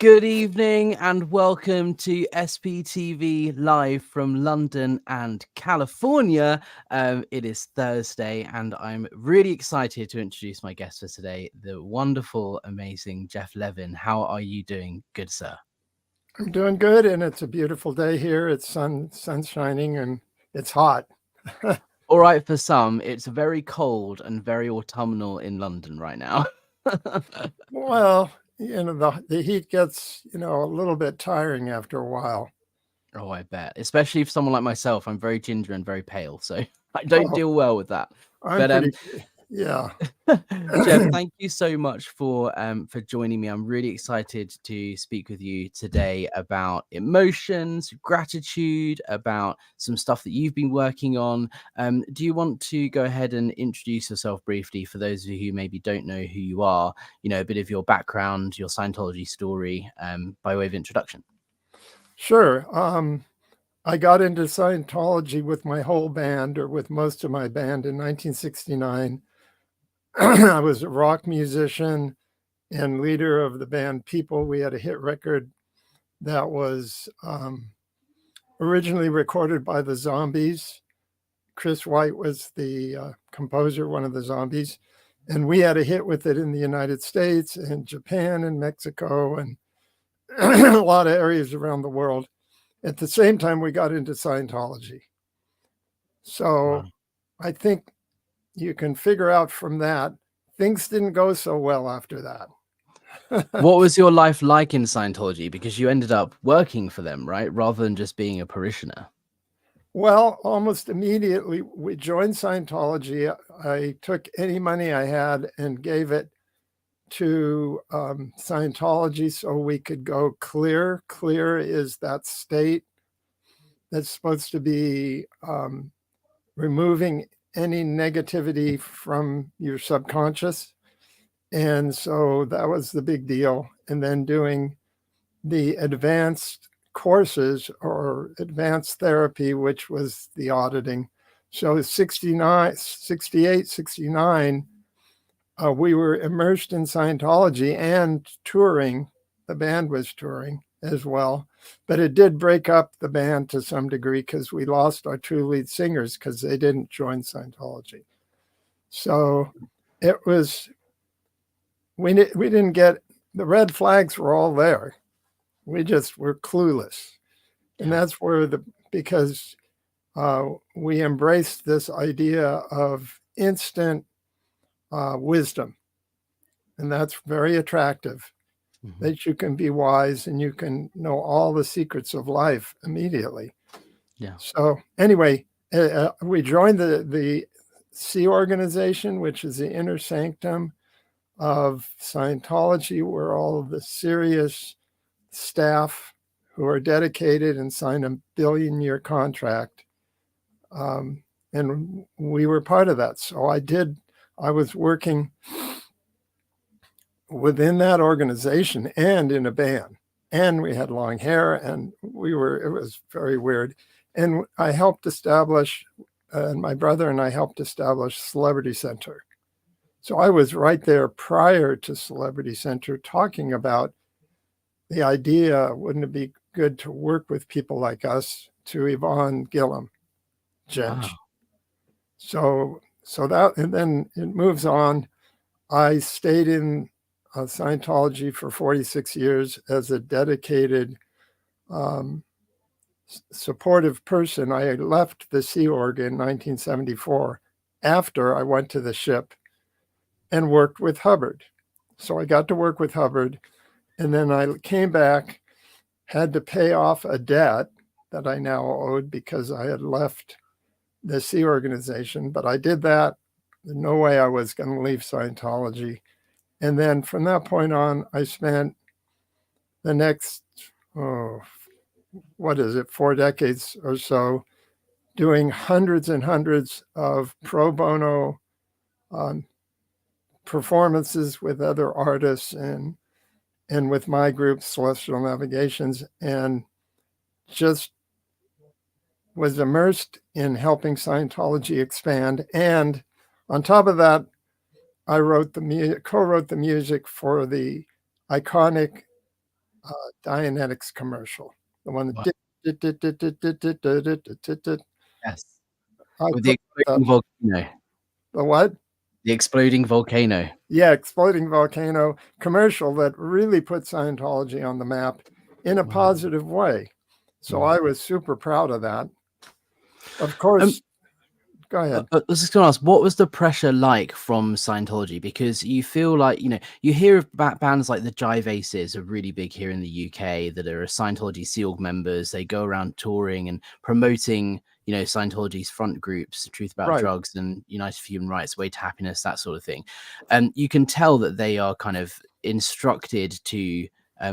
Good evening and welcome to SPTV live from London and California. It is Thursday and I'm really excited to introduce my guest for today, the wonderful, amazing Geoff Levin. How are you doing, good sir? I'm doing good, and it's a beautiful day here. It's sun's shining, and it's hot. All right, for some, it's very cold and very autumnal in London right now. Well, the heat gets, a little bit tiring after a while. Oh, I bet. Especially for someone like myself, I'm very ginger and very pale, so I don't Oh, deal well with that. I'm But pretty, yeah. Geoff, thank you so much for joining me. I'm really excited to speak with you today about emotions, gratitude, about some stuff that you've been working on. Do you want to go ahead and introduce yourself briefly for those of you who maybe don't know who you are? You know, a bit of your background, your Scientology story, by way of introduction. Sure. I got into Scientology with my whole band, or with most of my band, in 1969. I was a rock musician and leader of the band People. We had a hit record that was originally recorded by the Zombies. Chris White was the composer, one of the Zombies. And we had a hit with it in the United States and Japan and Mexico and a lot of areas around the world. At the same time, we got into Scientology. So Wow. I think you can figure out from that, things didn't go so well after that. What was your life like in Scientology? Because you ended up working for them, right? Rather than just being a parishioner. Well, almost immediately we joined Scientology. I took any money I had and gave it to Scientology so we could go clear. Clear is that state that's supposed to be removing any negativity from your subconscious. And so that was the big deal. And then doing the advanced courses or advanced therapy, which was the auditing. So 69, 68, 69, we were immersed in Scientology and touring. The band was touring as well. But it did break up the band to some degree because we lost our two lead singers because they didn't join Scientology. So it was, we didn't get, the red flags were all there. We just were clueless. And that's where because we embraced this idea of instant wisdom. And that's very attractive, that you can be wise and you can know all the secrets of life immediately. Yeah. So anyway, we joined the C organization, which is the inner sanctum of Scientology, where all of the serious staff who are dedicated and sign a billion-year contract. And we were part of that. So I was working within that organization and in a band. And we had long hair and it was very weird. And I helped establish, and my brother and I helped establish Celebrity Center. So I was right there prior to Celebrity Center talking about the idea, wouldn't it be good to work with people like us, to Yvonne Gillum, Jench. Wow. So that, and then it moves on. I stayed in Scientology for 46 years as a dedicated, supportive person. I left the Sea Org in 1974 after I went to the ship and worked with Hubbard. So I got to work with Hubbard. And then I came back, had to pay off a debt that I now owed because I had left the Sea organization. But I did that. There's no way I was going to leave Scientology. And then from that point on, I spent the next, 4 decades or so, doing hundreds and hundreds of pro bono performances with other artists and with my group, Celestial Navigations, and just was immersed in helping Scientology expand. And on top of that, I co-wrote the music for the iconic Dianetics commercial, the one Wow. that Yes. I With the put exploding volcano. the what? The exploding volcano. Yeah, exploding volcano commercial that really put Scientology on the map in a Wow. positive way. So I was super proud of that. Of course, go ahead. I was just going to ask, what was the pressure like from Scientology? Because you feel like, you hear about bands like the Jive Aces are really big here in the UK that are Scientology SEAL members. They go around touring and promoting, Scientology's front groups, Truth About Right. Drugs and United for Human Rights, Way to Happiness, that sort of thing. And you can tell that they are kind of instructed to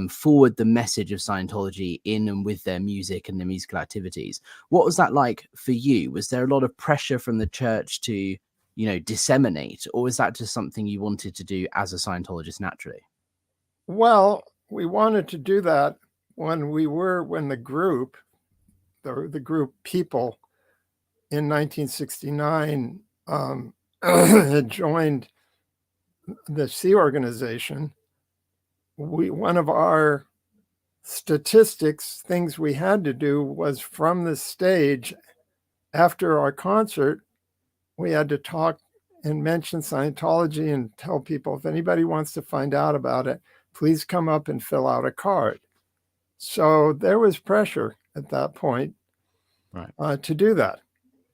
forward the message of Scientology in and with their music and their musical activities. What was that like for you? Was there a lot of pressure from the church to, disseminate, or was that just something you wanted to do as a Scientologist naturally? Well, we wanted to do that when the group, the group people in 1969 had joined the Sea Organization. One of our statistics, things we had to do was from the stage after our concert, we had to talk and mention Scientology and tell people if anybody wants to find out about it, please come up and fill out a card. So there was pressure at that point to do that.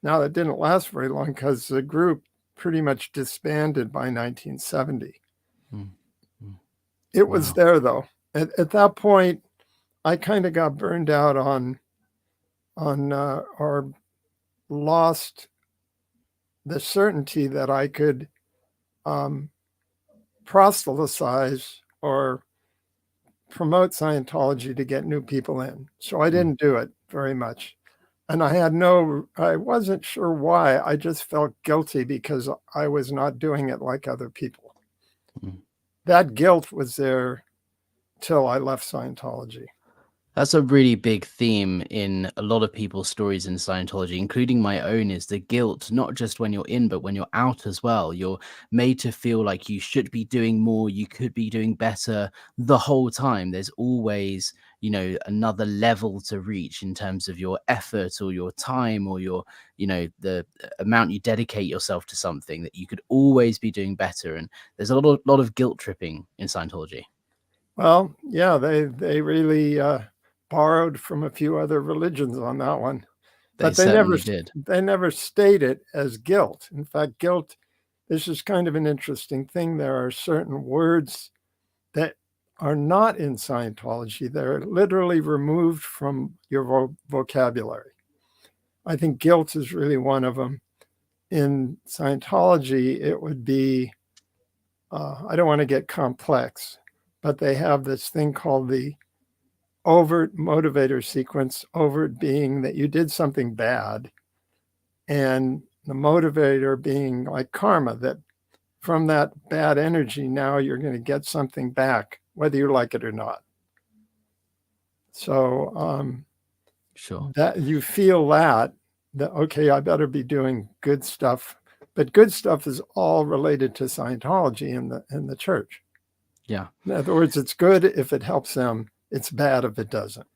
Now, that didn't last very long because the group pretty much disbanded by 1970. It was there, though. At that point, I kind of got burned out on or lost the certainty that I could proselytize or promote Scientology to get new people in. So I didn't do it very much. And I wasn't sure why. I just felt guilty because I was not doing it like other people. That guilt was there till I left Scientology. That's a really big theme in a lot of people's stories in Scientology, including my own, is the guilt, not just when you're in, but when you're out as well. You're made to feel like you should be doing more, you could be doing better the whole time. There's always, another level to reach in terms of your effort or your time or your, the amount you dedicate yourself to something, that you could always be doing better. And there's a lot of guilt tripping in Scientology. Well, yeah, they really borrowed from a few other religions on that one. But they never state it as guilt. In fact, guilt, this is kind of an interesting thing. There are certain words that are not in Scientology. They're literally removed from your vocabulary. I think guilt is really one of them. In Scientology, it would be, I don't want to get complex, but they have this thing called the overt motivator sequence, overt being that you did something bad, and the motivator being like karma, that from that bad energy, now you're going to get something back, whether you like it or not. So Sure. that you feel that okay, I better be doing good stuff. But good stuff is all related to Scientology in the church. Yeah. In other words, it's good if it helps them. It's bad if it doesn't.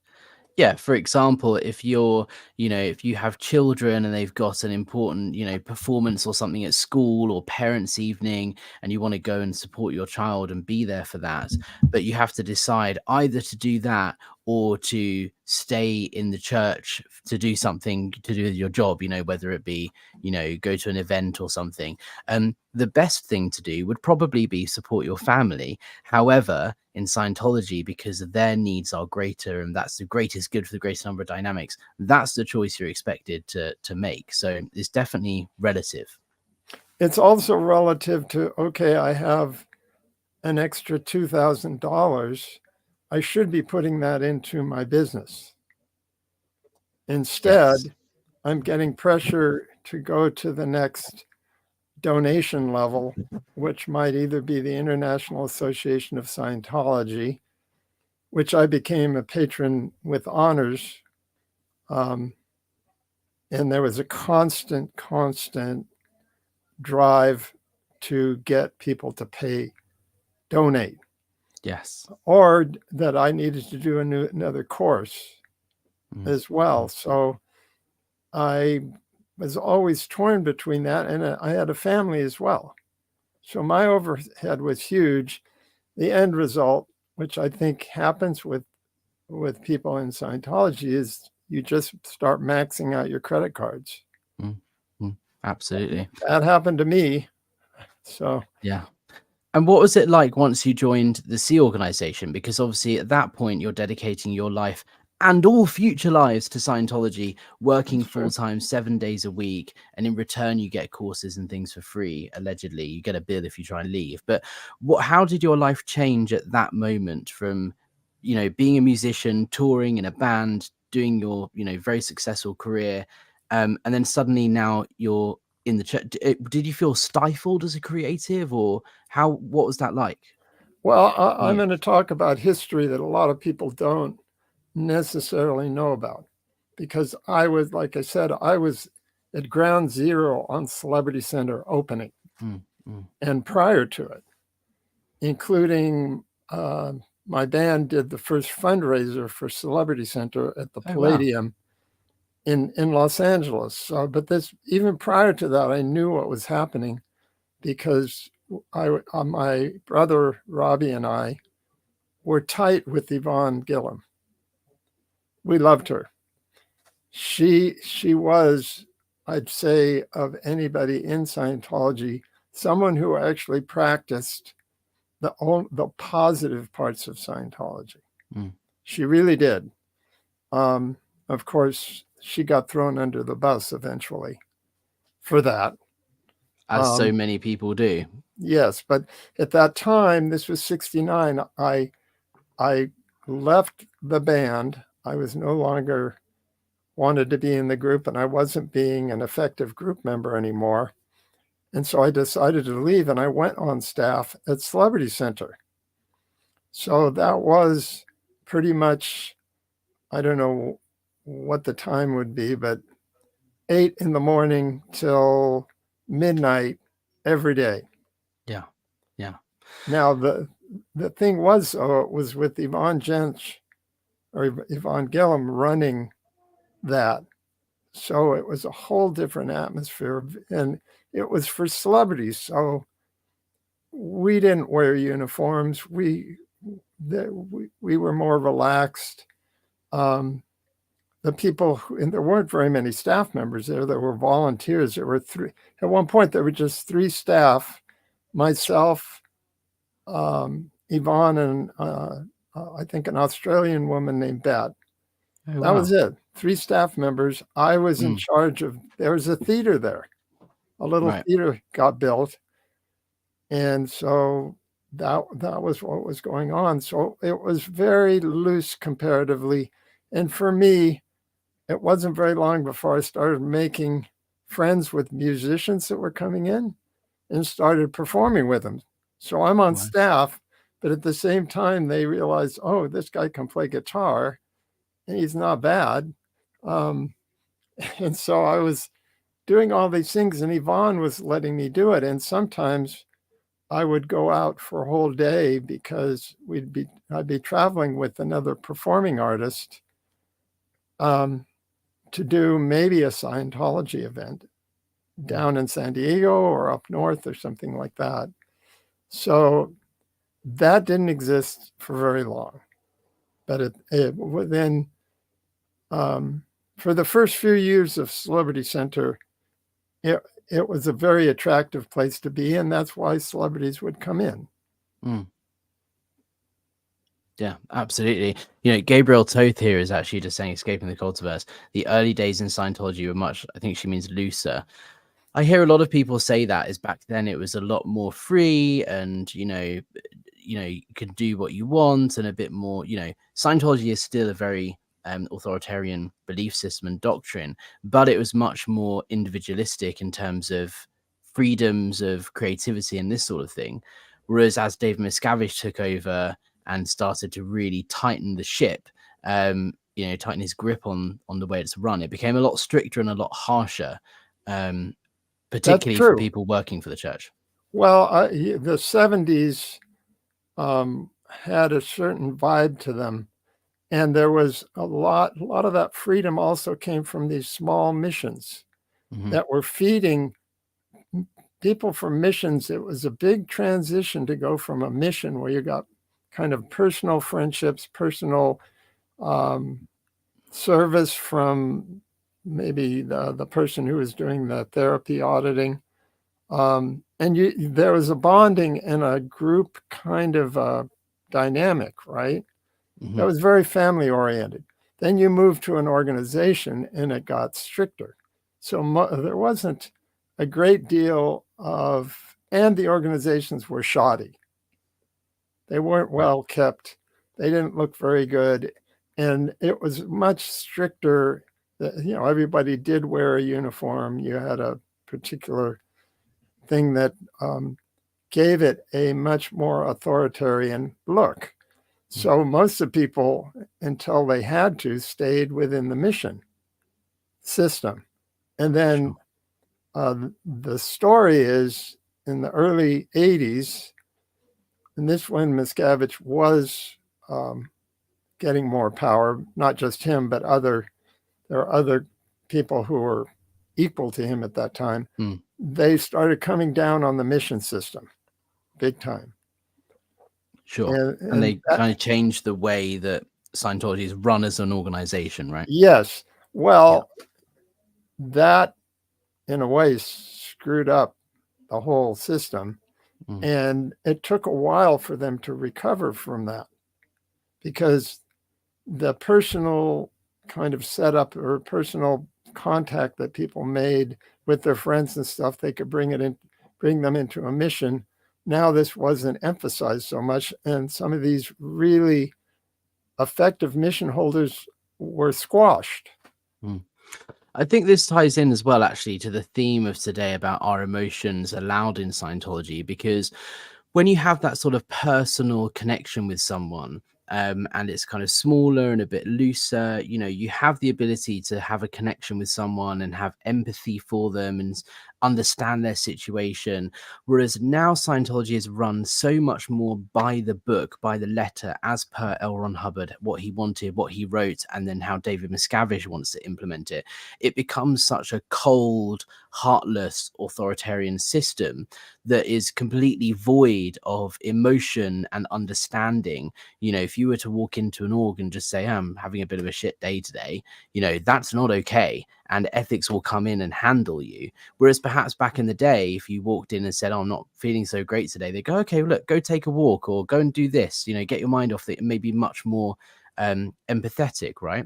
Yeah, for example, if if you have children and they've got an important, performance or something at school or parents' evening, and you want to go and support your child and be there for that, but you have to decide either to do that or to stay in the church to do something to do with your job, whether it be, go to an event or something. The best thing to do would probably be support your family. However, in Scientology, because their needs are greater and that's the greatest good for the greatest number of dynamics, that's the choice you're expected to make. So it's definitely relative. It's also relative to, okay, I have an extra $2,000. I should be putting that into my business. Instead, Yes. I'm getting pressure to go to the next donation level, which might either be the International Association of Scientology, which I became a patron with honors. And there was a constant drive to get people to donate. Yes. or that I needed to do another course Mm, as well. mm, So I was always torn between that, and I had a family as well. So my overhead was huge. The end result, which I think happens with people in Scientology, is you just start maxing out your credit cards. mm, mm. Absolutely. That happened to me. So Yeah. And what was it like once you joined the Sea organization? Because obviously at that point you're dedicating your life and all future lives to Scientology, working that's full true. time 7 days a week. And in return, you get courses and things for free. Allegedly, you get a bill if you try and leave. But how did your life change at that moment from, being a musician, touring in a band, doing your, very successful career, and then suddenly now you're in the church? Did you feel stifled as a creative, or what was that like Well, for I'm you? going to talk about history that a lot of people don't necessarily know about, because I was, like I said, I was at ground zero on Celebrity Center opening Mm, mm. and prior to it, including my band did the first fundraiser for Celebrity Center at the Oh, wow. Palladium in Los Angeles. So, but this, even prior to that, I knew what was happening, because my brother Robbie and I were tight with Yvonne Gillum. We loved her. She was, I'd say, of anybody in Scientology, someone who actually practiced the positive parts of Scientology. Mm. She really did. Of course, she got thrown under the bus eventually for that. As so Um, many people do. yes, but at that time, this was '69. I left the band. I was no longer wanted to be in the group, and I wasn't being an effective group member anymore. And so I decided to leave, and I went on staff at Celebrity Center. So that was pretty much, I don't know what the time would be, but 8 in the morning till midnight every day. Yeah. Yeah. Now the thing was, though, it was with Yvonne Gench or Yvonne Gillum running that. So it was a whole different atmosphere, and it was for celebrities. So we didn't wear uniforms. We were more relaxed. Um, the people and there weren't very many staff members there. There were volunteers. There were three. At one point, there were just three staff: myself, Yvonne, and I think an Australian woman named Bet. Oh, That was wow. it. Three staff members. I was in Mm. charge of. There was a theater there. A little Right. theater got built, and so that was what was going on. So it was very loose comparatively, and for me, it wasn't very long before I started making friends with musicians that were coming in and started performing with them. So I'm on Wow. staff, but at the same time, they realized, oh, this guy can play guitar and he's not bad. Um, and so I was doing all these things, and Yvonne was letting me do it. And sometimes I would go out for a whole day because I'd be traveling with another performing artist um, to do maybe a Scientology event Mm. down in San Diego or up north or something like that. So that didn't exist for very long, but within for the first few years of Celebrity Center, it it was a very attractive place to be, and that's why celebrities would come in. Mm. Yeah, absolutely. Gabriel Toth here is actually just saying, escaping the cultiverse. The early days in Scientology were much, I think she means, looser. I hear a lot of people say that is back then it was a lot more free, and you can do what you want, and a bit more, Scientology is still a very authoritarian belief system and doctrine, but it was much more individualistic in terms of freedoms of creativity and this sort of thing. Whereas as Dave Miscavige took over and started to really tighten the ship, tighten his grip on the way it's run, it became a lot stricter and a lot harsher, um, That's particularly for true. people working for the church. Well, the '70s had a certain vibe to them. And there was a lot of that freedom also came from these small missions that were feeding people from missions. It was a big transition to go from a mission where you got kind of personal friendships, personal service from maybe the person who was doing the therapy auditing. And there was a bonding and a group kind of dynamic, right? That was very family oriented. Then you move to an organization and it got stricter. So there wasn't a great deal of, and the organizations were shoddy. They weren't well kept. They didn't look very good. And it was much stricter. Everybody did wear a uniform. You had a particular thing that gave it a much more authoritarian look. So most of the people, until they had to, stayed within the mission system. And then the story is in the early 80s, and this when Miscavige was getting more power, not just him, but there are other people who were equal to him at that time. They started coming down on the mission system big time. Sure. And they kind of changed the way that Scientology is run as an organization, right? Yes. Well, that in a way screwed up the whole system. And it took a while for them to recover from that because the personal kind of setup or personal contact that people made with their friends and stuff, they could bring them into a mission. Now this wasn't emphasized so much, and some of these really effective mission holders were squashed. I think this ties in as well, actually, to the theme of today about our emotions allowed in Scientology, because when you have that sort of personal connection with someone, and it's kind of smaller and a bit looser, you have the ability to have a connection with someone and have empathy for them and understand their situation. Whereas now Scientology is run so much more by the book, by the letter, as per L. Ron Hubbard, what he wanted, what he wrote, and then how David Miscavige wants to implement it. It becomes such a cold, heartless, authoritarian system that is completely void of emotion and understanding. If you were to walk into an org and just say, I'm having a bit of a shit day today, that's not okay. And ethics will come in and handle you. Whereas perhaps back in the day, if you walked in and said, I'm not feeling so great today, they go, okay, look, go take a walk or go and do this, get your mind off it. It may be much more empathetic, right?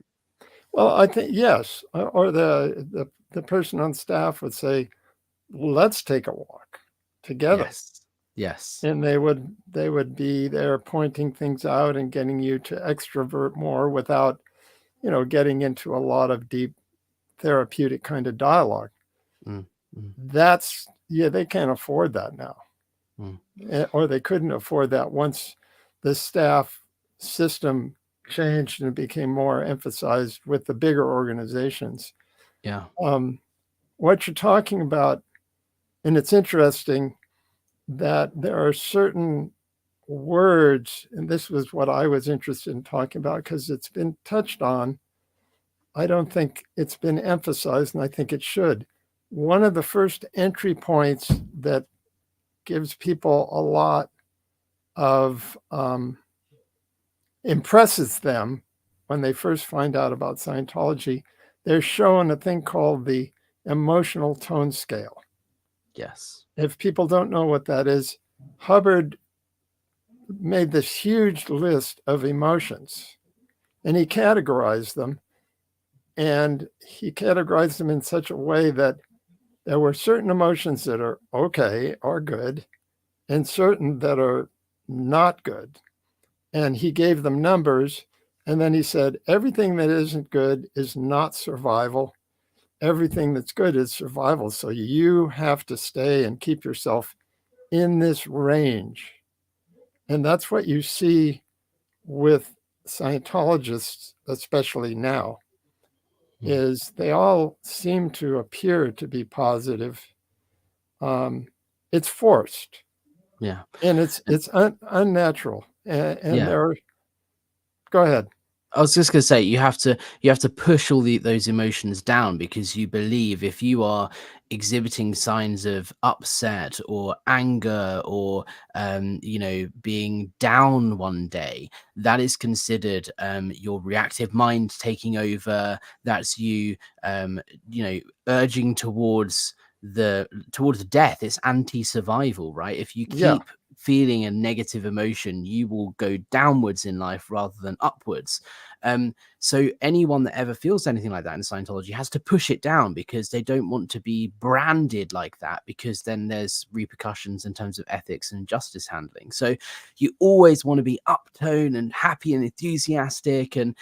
Well, I think, yes. Or the person on staff would say, let's take a walk together. Yes. And they would be there pointing things out and getting you to extrovert more without, getting into a lot of deep therapeutic kind of dialogue. They can't afford that now. Or they couldn't afford that once the staff system changed and became more emphasized with the bigger organizations. Yeah. What you're talking about, and it's interesting that there are certain words, and this was what I was interested in talking about because it's been touched on. I don't think it's been emphasized, and I think it should. One of the first entry points that gives people a lot of impresses them when they first find out about Scientology, they're shown a thing called the emotional tone scale. Yes. If people don't know what that is, Hubbard made this huge list of emotions and he categorized them. And he categorized them in such a way that there were certain emotions that are okay or good and certain that are not good. And he gave them numbers. And then he said, everything that isn't good is not survival. Everything that's good is survival. So you have to stay and keep yourself in this range. And that's what you see with Scientologists, especially now, is they all seem to appear to be positive. It's forced. Yeah. And it's unnatural. And Yeah. there, go ahead. I was just gonna say you have to push all those emotions down because you believe if you are exhibiting signs of upset or anger or being down one day, that is considered your reactive mind taking over. That's you urging towards death. It's anti-survival, right? If you Yeah. keep feeling a negative emotion, you will go downwards in life rather than upwards. So anyone that ever feels anything like that in Scientology has to push it down because they don't want to be branded like that, because then there's repercussions in terms of ethics and justice handling. So you always want to be uptone and happy and enthusiastic, and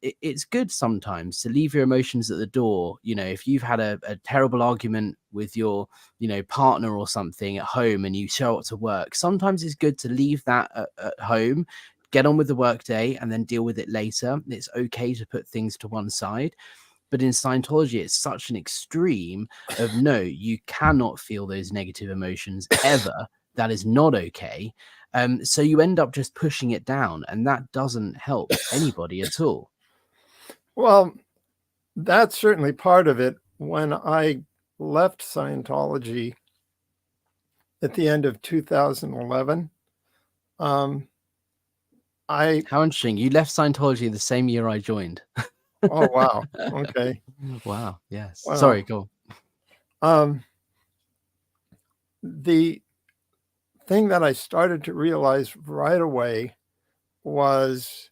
it's good sometimes to leave your emotions at the door. If you've had a terrible argument with your partner or something at home and you show up to work, sometimes it's good to leave that at home, get on with the workday, and then deal with it later. It's okay to put things to one side. But in Scientology, it's such an extreme of no, you cannot feel those negative emotions ever. That is not okay. So you end up just pushing it down, and that doesn't help anybody at all. Well, that's certainly part of it. When I left Scientology at the end of 2011, I How interesting. You left Scientology the same year I joined. oh wow, okay, Wow. Yes. wow. Sorry, go The thing that I started to realize right away was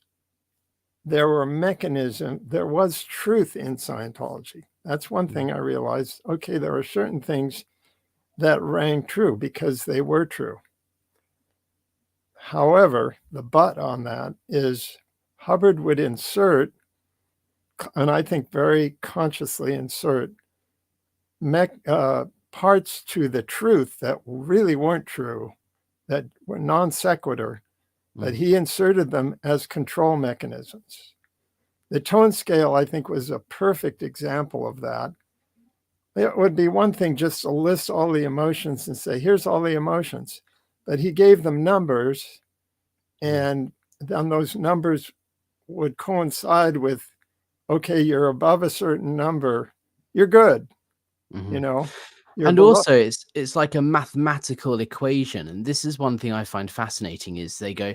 there was truth in Scientology. That's one thing I realized. Okay, there are certain things that rang true because they were true. However, the but on that is Hubbard would insert, and I think very consciously insert, parts to the truth that really weren't true, that were non sequitur, but on. he inserted them as control mechanisms. The tone scale, I think, was a perfect example of that. It would be one thing just to list all the emotions and say, here's all the emotions. But he gave them numbers, and then those numbers would coincide with, okay, you're above a certain number, you're good, Mm-hmm. you know, you're And below. also it's like a mathematical equation, and this is one thing I find fascinating is they go,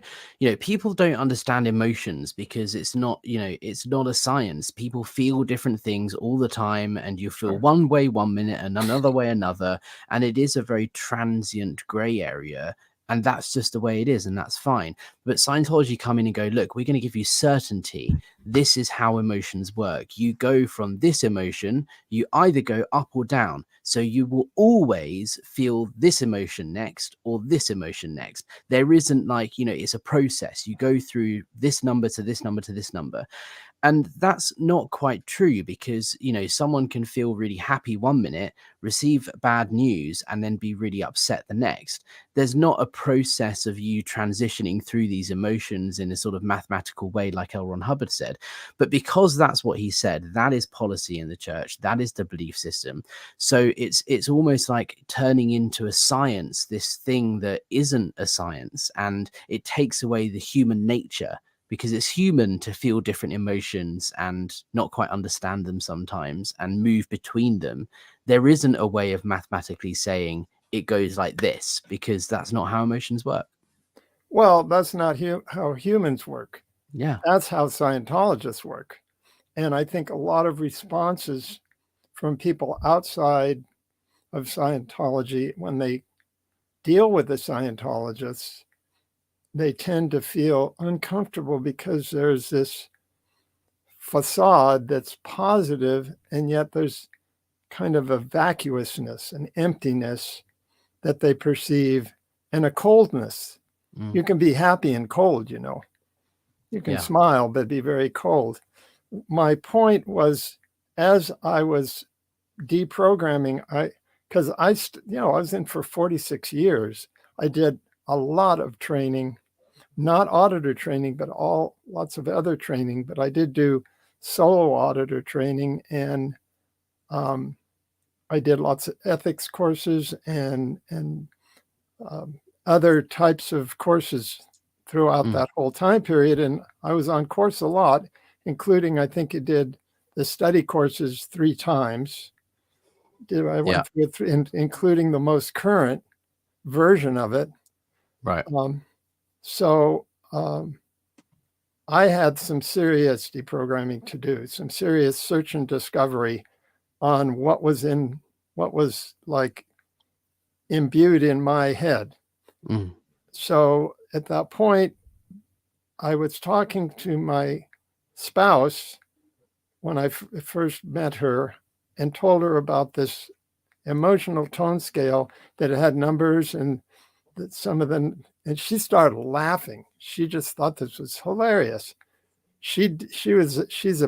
people don't understand emotions because it's not a science. People feel different things all the time, and you feel one way one minute and another way another, and it is a very transient gray area, and that's just the way it is, and that's fine. But Scientology come in and go, look, we're going to give you certainty. This is how emotions work. You go from this emotion, you either go up or down. So you will always feel this emotion next or this emotion next. There isn't like, it's a process. You go through this number to this number to this number. And that's not quite true because, someone can feel really happy one minute, receive bad news, and then be really upset the next. There's not a process of you transitioning through these emotions in a sort of mathematical way, like L. Ron Hubbard said. But because that's what he said, that is policy in the church, that is the belief system. So it's almost like turning into a science, this thing that isn't a science, and it takes away the human nature, because it's human to feel different emotions and not quite understand them sometimes and move between them. There isn't a way of mathematically saying it goes like this, because that's not how emotions work. Well, that's not how humans work. Yeah. That's how Scientologists work. And I think a lot of responses from people outside of Scientology, when they deal with the Scientologists, they tend to feel uncomfortable because there's this facade that's positive, and yet there's kind of a vacuousness, an emptiness that they perceive, and a coldness. You can be happy and cold, You can Yeah. smile, but be very cold. My point was, as I was deprogramming, because I was in for 46 years. I did a lot of training, not auditor training, but lots of other training. But I did do solo auditor training, and I did lots of ethics courses and other types of courses throughout that whole time period. And I was on course a lot, including, I think you did the study courses 3 times. I went through it, including the most current version of it. Right. So I had some serious deprogramming to do, some serious search and discovery on what was like imbued in my head. So at that point, I was talking to my spouse when I first met her and told her about this emotional tone scale that had numbers and that some of them, and she started laughing. She just thought this was hilarious. She's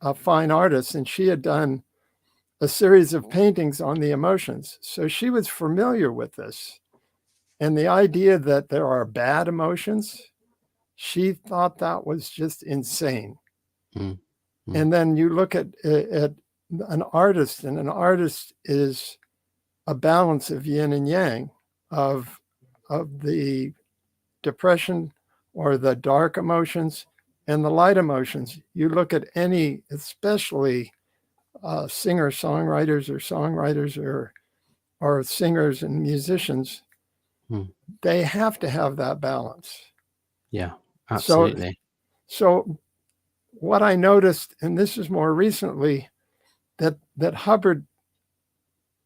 a fine artist, and she had done a series of paintings on the emotions. So she was familiar with this. And the idea that there are bad emotions, she thought that was just insane. And then you look at an artist, and an artist is a balance of yin and yang, of the depression or the dark emotions and the light emotions. You look at any, especially singer-songwriters or singers and musicians, they have to have that balance. Yeah, absolutely. So what I noticed, and this is more recently, that Hubbard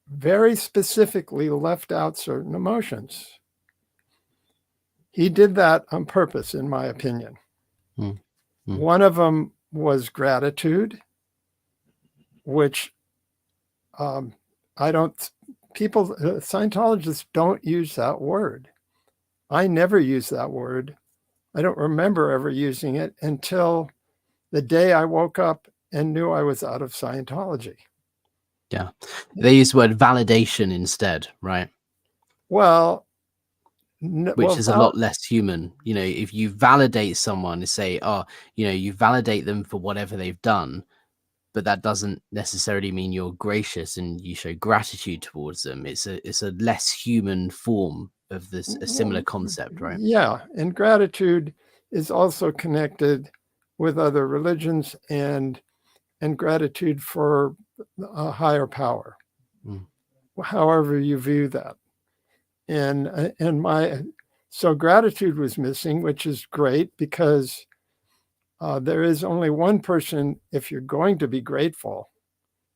very specifically left out certain emotions. He did that on purpose, in my opinion. One of them was gratitude, which Scientologists don't use that word. I never use that word. I don't remember ever using it until the day I woke up and knew I was out of Scientology. Yeah. They use the word validation instead, right? Well, which is a lot less human. You know, if you validate someone and say, oh, you know, you validate them for whatever they've done, but that doesn't necessarily mean you're gracious and you show gratitude towards them. It's a less human form of this, a similar concept, right? Yeah. And gratitude is also connected with other religions and gratitude for a higher power, however you view that. So gratitude was missing, which is great, because there is only one person, if you're going to be grateful,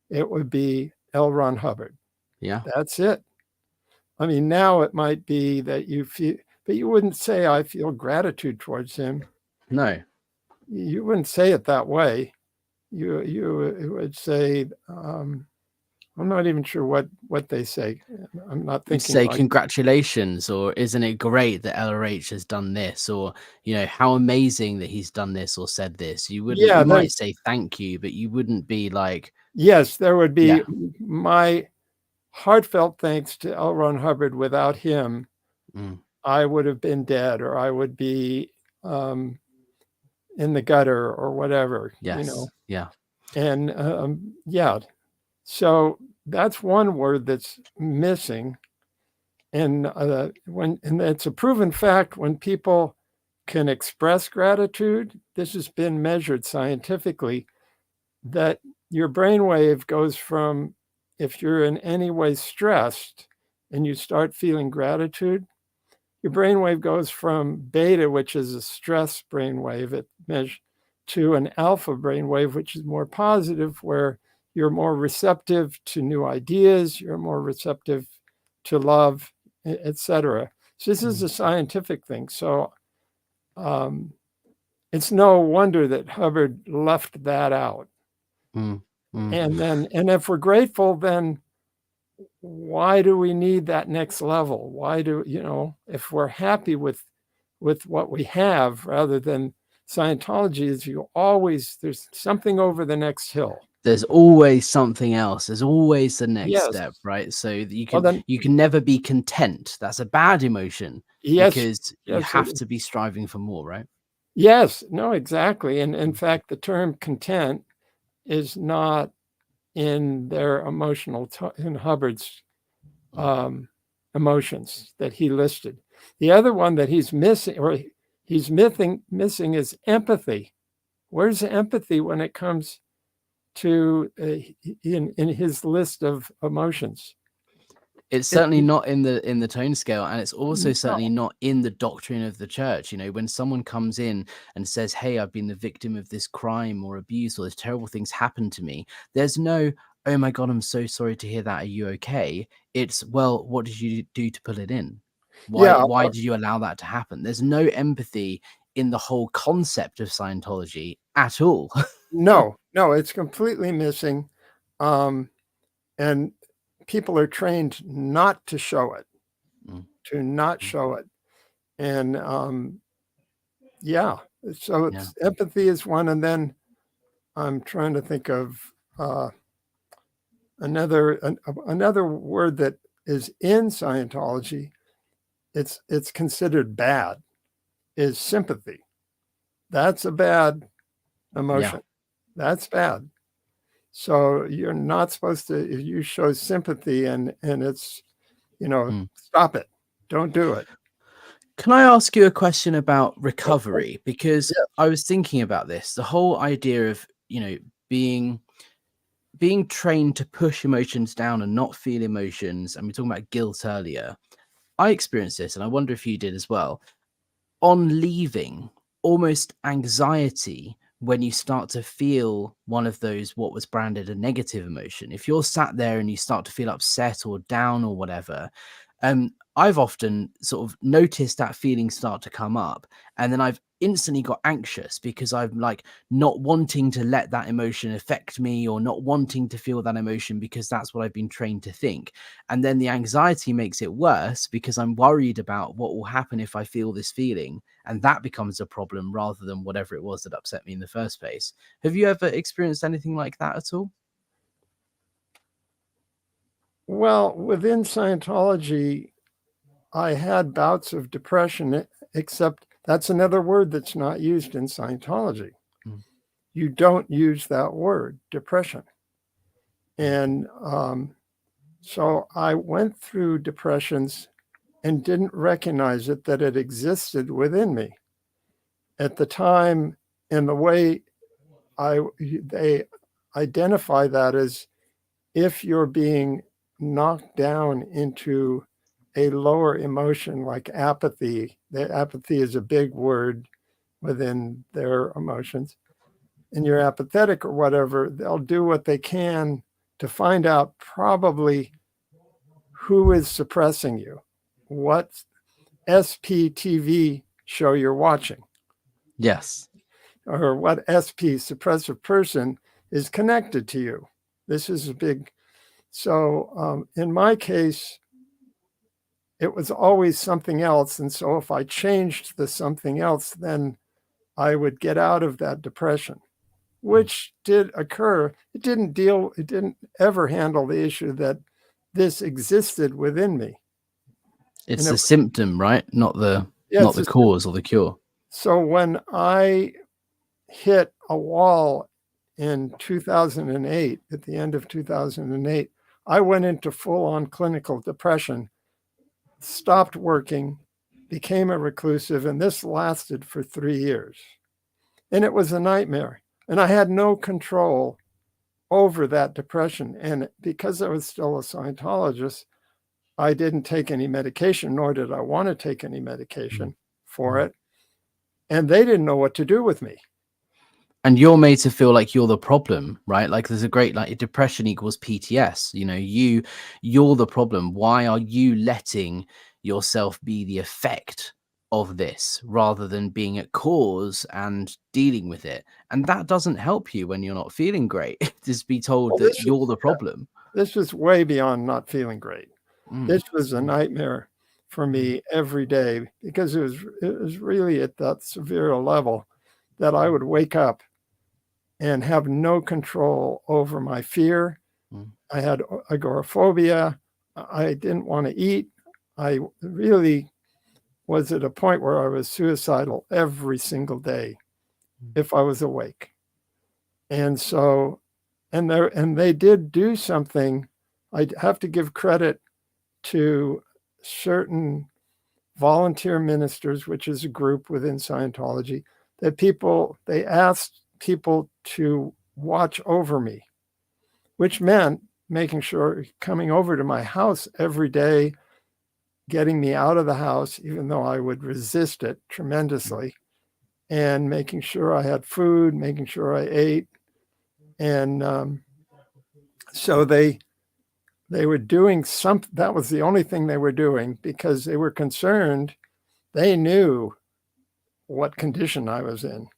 it would be L. Ron Hubbard. Yeah. That's it. I mean, now it might be that you feel, but you wouldn't say, I feel gratitude towards him. No. You wouldn't say it that way. You would say, I'm not even sure what they say. I'm not thinking. Say congratulations, or isn't it great that LRH has done this, or, you know, how amazing that he's done this or said this. You wouldn't. You might say thank you, but you wouldn't be like. Yes, there would be my heartfelt thanks to L. Ron Hubbard. Without him, I would have been dead, or I would be in the gutter or whatever. Yes. You know. Yeah. And so that's one word that's missing. And it's a proven fact, when people can express gratitude, this has been measured scientifically, that your brainwave goes from, if you're in any way stressed and you start feeling gratitude, your brainwave goes from beta, which is a stress brainwave, to an alpha brainwave, which is more positive, where you're more receptive to new ideas, you're more receptive to love, etc. So this is a scientific thing. So it's no wonder that Hubbard left that out. And if we're grateful, then why do we need that next level? Why do, if we're happy with what we have, rather than Scientology is there's something over the next hill. There's always something else. There's always the next step, right? So you can never be content. That's a bad emotion. Because you have to be striving for more, right? Yes, no, exactly. And in fact, the term content is not in their in Hubbard's emotions that he listed. The other one that he's missing, or he's missing is empathy. Where's empathy when it comes to in his list of emotions? It's certainly not in the tone scale, and it's also No. certainly not in the doctrine of the church. You know, when someone comes in and says, "Hey, I've been the victim of this crime or abuse, or this terrible things happened to me," there's no, "Oh my God, I'm so sorry to hear that. Are you okay?" It's, "Well, what did you do to pull it in? Why Yeah. why did you allow that to happen?" There's no empathy in the whole concept of Scientology at all. No, it's completely missing. And people are trained not to show it, Mm, to not mm, show it. And yeah, so yeah, it's empathy is one. And then I'm trying to think of another word that is in Scientology. It's considered bad, is sympathy. That's a bad yeah. emotion. That's bad. So you're not supposed to, if you show sympathy and it's, Mm. stop it. Don't do it. Can I ask you a question about Okay. recovery? Because Yeah. I was thinking about this, the whole idea of, being trained to push emotions down and not feel emotions. And we were talking about guilt earlier. I experienced this, and I wonder if you did as well. On leaving, almost anxiety when you start to feel one of those what was branded a negative emotion. If you're sat there and you start to feel upset or down or whatever, I've often sort of noticed that feeling start to come up, and then I've instantly got anxious because I'm like not wanting to let that emotion affect me or not wanting to feel that emotion because that's what I've been trained to think. And then the anxiety makes it worse because I'm worried about what will happen if I feel this feeling. And that becomes a problem rather than whatever it was that upset me in the first place. Have you ever experienced anything like that at all? Well, within Scientology, I had bouts of depression, except that's another word that's not used in Scientology. Mm, You don't use that word, depression. mm, And so I went through depressions and didn't recognize it, that it existed within me at the time. And the way they identify that is if you're being knocked down into a lower emotion like apathy. The apathy is a big word within their emotions, and you're apathetic or whatever, they'll do what they can to find out probably who is suppressing you, what SPTV show you're watching, yes. or what SP suppressive person is connected to you. This is a big. So in my case, it was always something else. And so if I changed the something else, then I would get out of that depression, Mm. which did occur. It didn't ever handle the issue that this existed within me. And It's it, the symptom, right? yeah, Not it's the a, cause or the cure. so when I hit a wall in 2008, at the end of 2008, I went into full on clinical depression, stopped working, became a reclusive, and this lasted for 3 years. And it was a nightmare. And I had no control over that depression. And because I was still a Scientologist, I didn't take any medication, nor did I want to take any Mm, medication for mm. it. And they didn't know what to do with me. And you're made to feel like you're the problem, right? Like there's a great like depression equals PTS. You're the problem. Why are you letting yourself be the effect of this rather than being at cause and dealing with it? And that doesn't help you when you're not feeling great. Just be told Well, that you're the problem. this was way beyond not feeling great. Mm, This was a mm, nightmare for mm, me every day because it was really at that severe level that I mm, would wake up and have no control over my fear. mm, I had agoraphobia. I didn't want to eat. I really was at a point where I was suicidal every single day mm, if I was awake. And so, and they did do something. I have to give credit to certain volunteer ministers, which is a group within Scientology, they asked people to watch over me, which meant making sure coming over to my house every day, getting me out of the house, even though I would resist it tremendously, and making sure I had food, making sure I ate. And so they were doing something. That was the only thing they were doing because they were concerned. They knew what condition I was in.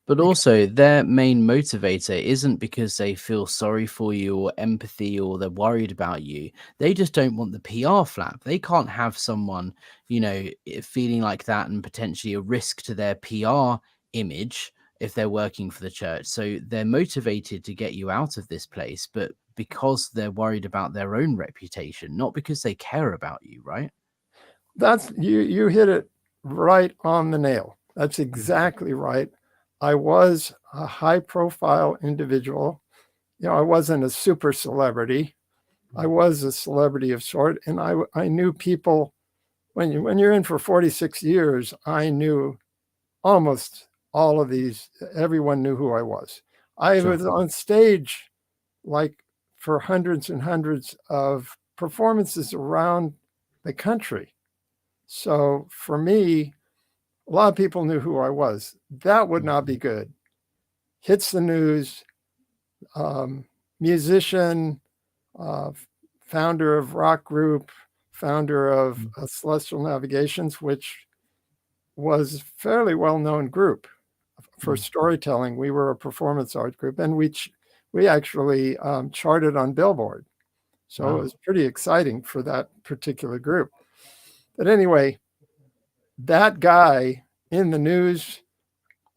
But also, their main motivator isn't because they feel sorry for you or empathy or they're worried about you. They just don't want the PR flap. They can't have someone, feeling like that and potentially a risk to their PR image if they're working for the church. So they're motivated to get you out of this place, but because they're worried about their own reputation, not because they care about you, right? That's you hit it right on the nail. That's exactly right. I was a high profile individual. I wasn't a super celebrity. I was a celebrity of sort. And I knew people when you're in for 46 years, I knew almost all of these. Everyone knew who I was. I Sure. was on stage like for hundreds and hundreds of performances around the country. So for me, a lot of people knew who I was. That would not be good. Hits the news, musician, founder of rock group, founder of Celestial Navigations, which was a fairly well-known group for storytelling. We were a performance art group, and we actually charted on Billboard. So Wow. it was pretty exciting for that particular group. But anyway, that guy in the news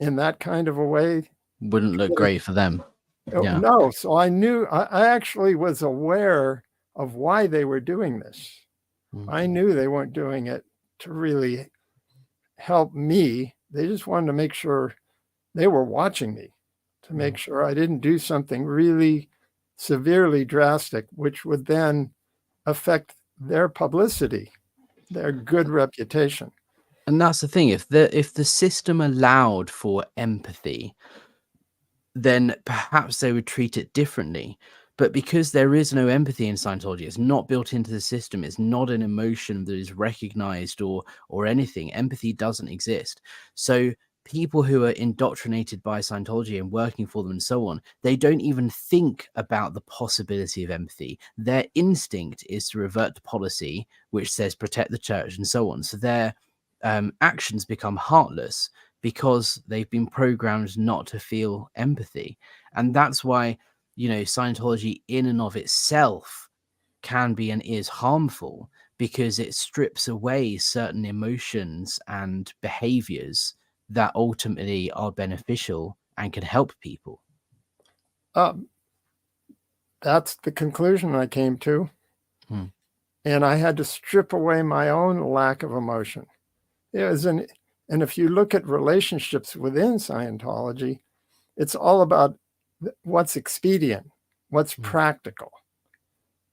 in that kind of a way Wouldn't look great for them. Yeah. No. So I actually was aware of why they were doing this. I knew they weren't doing it to really help me. They just wanted to make sure they were watching me, to make sure I didn't do something really severely drastic, which would then affect their publicity, their good reputation. And that's the thing. If the system allowed for empathy, then perhaps they would treat it differently. But because there is no empathy in Scientology, it's not built into the system. It's not an emotion that is recognized or anything. Empathy doesn't exist. So people who are indoctrinated by Scientology and working for them and so on, they don't even think about the possibility of empathy. Their instinct is to revert to policy, which says protect the church and so on. So their actions become heartless because they've been programmed not to feel empathy. And that's why, Scientology in and of itself can be and is harmful, because it strips away certain emotions and behaviors that ultimately are beneficial and can help people. That's the conclusion I came to. And I had to strip away my own lack of emotion. And if you look at relationships within Scientology, it's all about what's expedient, what's practical.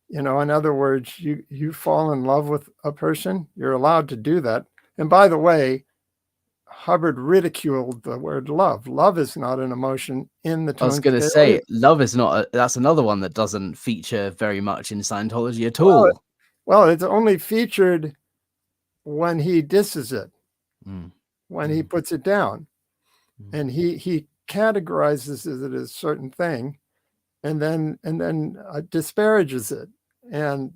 In other words, you fall in love with a person, you're allowed to do that. And by the way, Hubbard ridiculed the word love. Love is not an emotion in the tone I was going to scale. say, love is not, that's another one that doesn't feature very much in Scientology at all. Well, it's only featured when he disses it, when he puts it down. And he categorizes it as a certain thing and then disparages it. And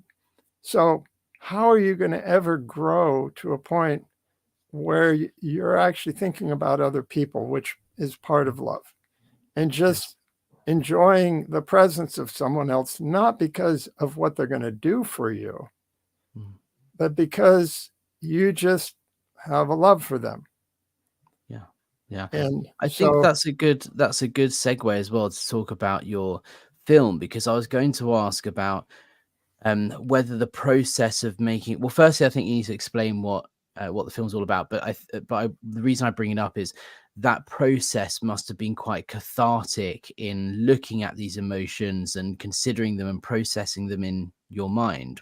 so how are you going to ever grow to a point where you're actually thinking about other people, which is part of love, and just enjoying the presence of someone else, not because of what they're going to do for you, but because you just have a love for them. Yeah. And I think that's a good segue as well to talk about your film, because I was going to ask about whether the process of making, well, firstly, I think you need to explain what the film's all about. But the reason I bring it up is that process must have been quite cathartic in looking at these emotions and considering them and processing them in your mind.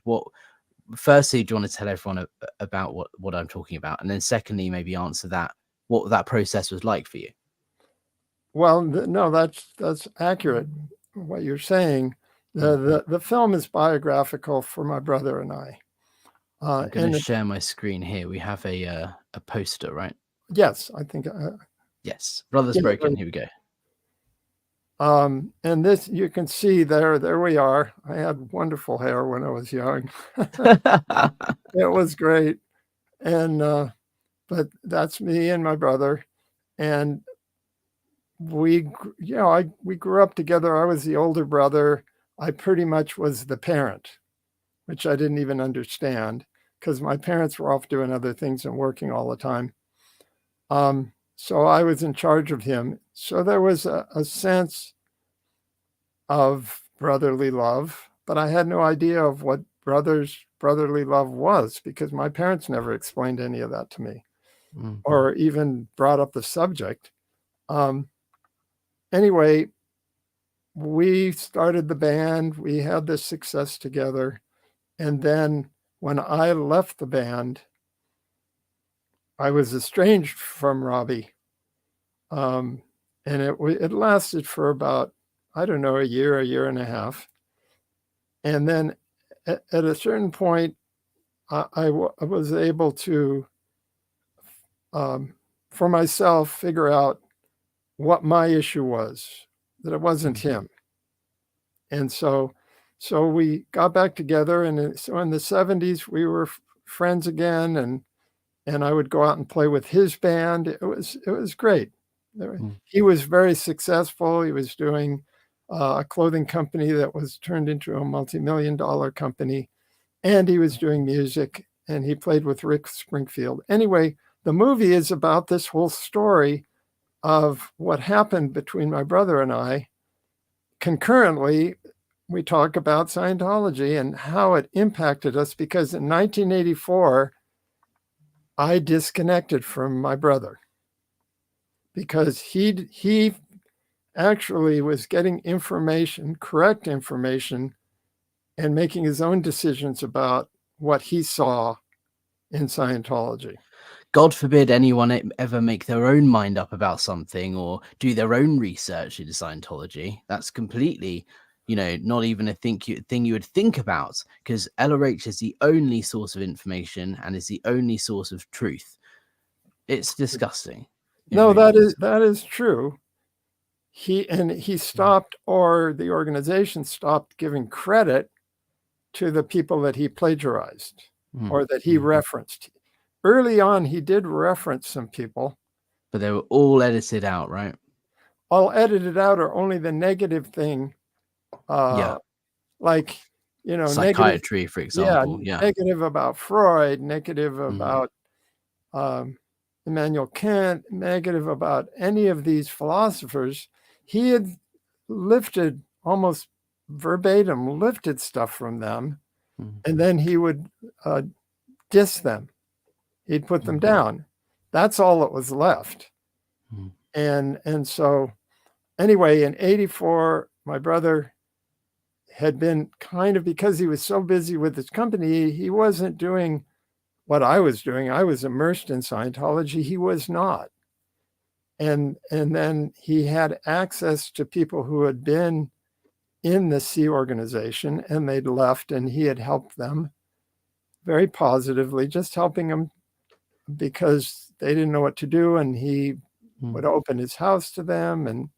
firstly, do you want to tell everyone about what I'm talking about? And then secondly, maybe answer that, what that process was like for you. Well, no, that's accurate, what you're saying. The film is biographical for my brother and I. I'm going to And share my screen here. We have a poster, right? yes, I think. Yes. Brothers Yeah, Broken. Here we go. and this, you can see there we are. I had wonderful hair when I was young. It was great. And, but that's me and my brother. And we grew up together. I was the older brother. I pretty much was the parent, which I didn't even understand because my parents were off doing other things and working all the time. So I was in charge of him. So there was a sense of brotherly love, but I had no idea of what brotherly love was because my parents never explained any of that to me or even brought up the subject. Anyway, we started the band. We had this success together. And then when I left the band, I was estranged from Robbie. And it lasted for about, I don't know, a year and a half. And then at a certain point, I was able to, for myself, figure out what my issue was, that it wasn't him. And so we got back together. And so in the 70s, we were friends again. And I would go out and play with his band. It was great. He was very successful. He was doing a clothing company that was turned into a multi-million-dollar company. And he was doing music, and he played with Rick Springfield. Anyway, the movie is about this whole story of what happened between my brother and I. Concurrently, we talk about Scientology and how it impacted us, because in 1984, I disconnected from my brother because he actually was getting information, correct information, and making his own decisions about what he saw in Scientology. God forbid anyone ever make their own mind up about something or do their own research into Scientology. That's completely, not even a thing you would think about, because LRH is the only source of information and is the only source of truth. It's disgusting. No, that is true. He stopped, or the organization stopped, giving credit to the people that he plagiarized or that he referenced. Early on, he did reference some people. But they were all edited out, right? All edited out, or only the negative thing. Like, psychiatry, negative, for example. Yeah, negative about Freud, negative about Immanuel Kant, negative about any of these philosophers. He had lifted, almost verbatim, lifted stuff from them, and then he would diss them. He'd put them down. That's all that was left. And so anyway, in 84, my brother had been kind of, because he was so busy with his company, he wasn't doing what I was doing. I was immersed in Scientology. He was not. And then he had access to people who had been in the Sea organization and they'd left, and he had helped them very positively, just helping them because they didn't know what to do. And he would open his house to them. And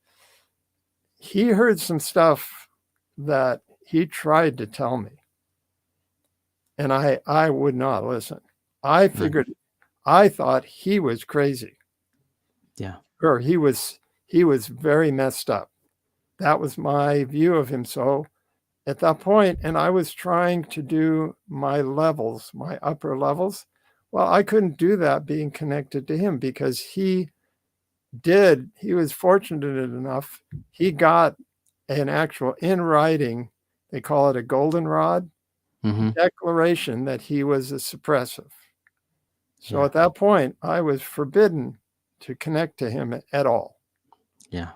he heard some stuff that he tried to tell me. And I would not listen. I figured, I thought he was crazy. Yeah. Or he was very messed up. That was my view of him. So at that point, and I was trying to do my levels, my upper levels. Well, I couldn't do that being connected to him, because he was fortunate enough, he got an actual, in writing, they call it a goldenrod, declaration that he was a suppressive. So at that point, I was forbidden to connect to him at all. Yeah.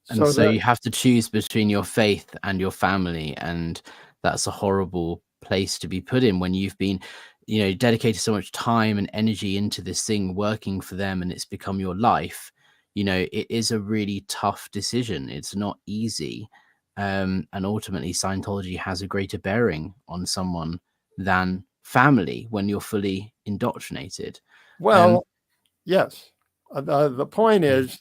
And so you have to choose between your faith and your family, and that's a horrible place to be put in when you've been, dedicated so much time and energy into this thing working for them, and it's become your life. It is a really tough decision. It's not easy. And ultimately Scientology has a greater bearing on someone than family when you're fully indoctrinated. Well, yes. The point is,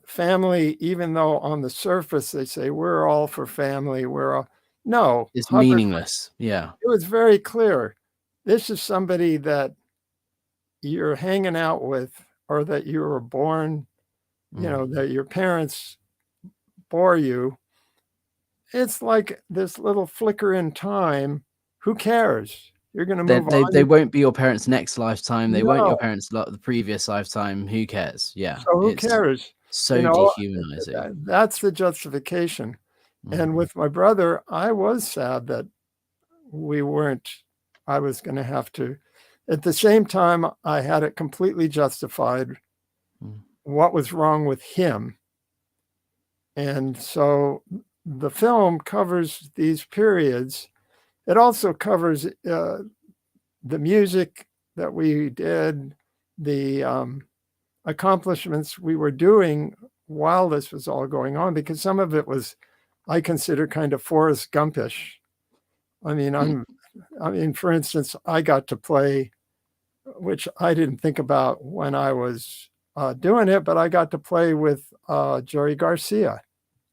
family, even though on the surface they say we're all for family, no, It's Hubbard, meaningless. Yeah. it was very clear. This is somebody that you're hanging out with, or that you were born, that your parents bore you. It's like this little flicker in time. Who cares? You're going to move They on. won't be your parents' next lifetime. They weren't your No. parents the previous lifetime. Who cares? Yeah. So who It's cares? so dehumanizing. That's the justification. And with my brother, I was sad that I was going to have to. At the same time, I had it completely justified what was wrong with him. And so the film covers these periods. It also covers the music that we did, the accomplishments we were doing while this was all going on, because some of it was, I consider, kind of Forrest Gumpish. I mean, for instance, I got to play, which I didn't think about when I was doing it, but I got to play with Jerry Garcia